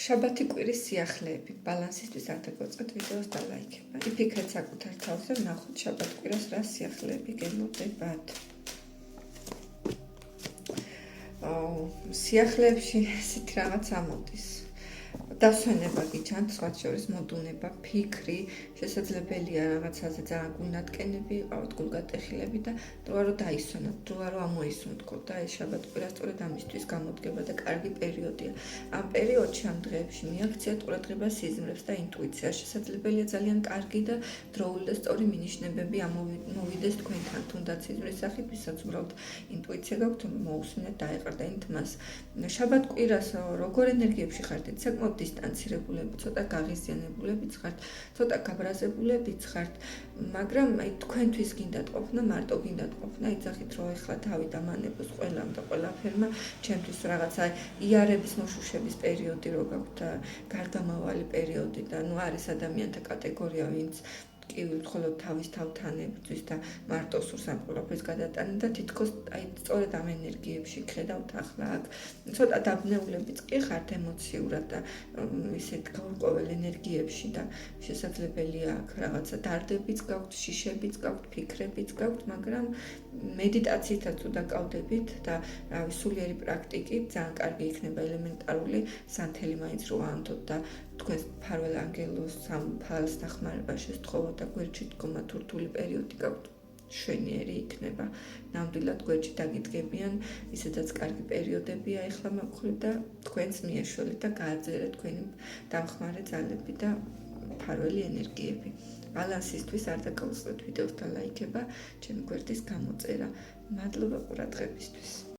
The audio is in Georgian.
შაბათი კვირის სიახლეები ბალანსისთვის არ დაგოწყეთ ვიდეოს და ლაიქება. იფიქრეთ საკუთარ თავზე, ვნახოთ შაბათ კვირას რა სიახლეები გელოდებათ. სიახლეებში ისეთი რაღაც ამოდის. დასვენება გიჩანთ, სხვათა შორის მოდუნება, ფიქრი, შესაძლებელია რაღაცაზე ძალიან გულნატკენები იყავთ, გულგატეხილები და დროა რომ დაისვენოთ, დროა რომ ამოისუნთქოთ და ეს შაბათ კვირა სწორედ ამისთვის გამოდგება და კარგი პერიოდია. ამ პერიოდში ამ დღეებში მიაქციათ ყურადღება სიზმრებს და ინტუიციას. შესაძლებელია ძალიან კარგი და დროული და სწორი მინიშნებები მოვიდეს თქვენთან, თუნდაც სიზმრის სახით, ვისაც უბრალოდ ინტუიცია გაქვთ, მოусმინეთ და აეყრდენით მას. შაბათ კვირას როგორ ენერგიებში ხართ? საკმაოდ დისტანცირებულები, ცოტა გაღიზიანებულებიც ხართ, ცოტა გაბრაზებულებიც ხართ, მაგრამ აი თქვენთვის გინდათ ყოფნა, მარტო გინდათ ყოფნა, იძახით რომ ეხლა თავი დამანებოს ყველამ და ყველაფერმა, ჩემთვის რაღაცა იარების მოშუშების პერიოდი რო გაქვთ და გარდამავალი პერიოდი და არის ადამიანთა კატეგორია, ვინც კი მხოლოდ თავის თავთან ებრძვის და მარტო სურს ამ ყველაფერს გადატანა და თითქოს აი სწორედ ამ ენერგიებში ხედავთ ახლა აქ ცოტა დაბნეულებიც კი ხართ ემოციურად და ისეთ გაურკვეველ ენერგიებში და შესაძლებელია აქ რაღაცა დარდებიც გაქვთ, შიშებიც გაქვთ, ფიქრებიც გაქვთ, მაგრამ მედიტაციითაც თუ დაკავდებით და რავი სულიერი პრაქტიკით ძალიან კარგი იქნება ელემენტარული სანთელი მაინც რო აანთოთ და თქვენს მფარველ ანგელოზ სამ ფალს დახმარება შესთხოვოთ და გვერდში დგომა თუ რთული პერიოდი გაქვთ, შვენიერი იქნება. ნამდვილად გვერდში დაგიდგებიან, ისედაც კარგი პერიოდებია ეხლა მოგხვდით და თქვენს მიეშველით და გააძლიერეთ თქვენი დამხმარე ძალები და მფარველი ენერგიები. ბალანსისთვის არ დაგაუწყდეთ ვიდეოს და ლაიქება, ჩემი გვერდის გამოწერა. მადლობა ყურადღებისთვის.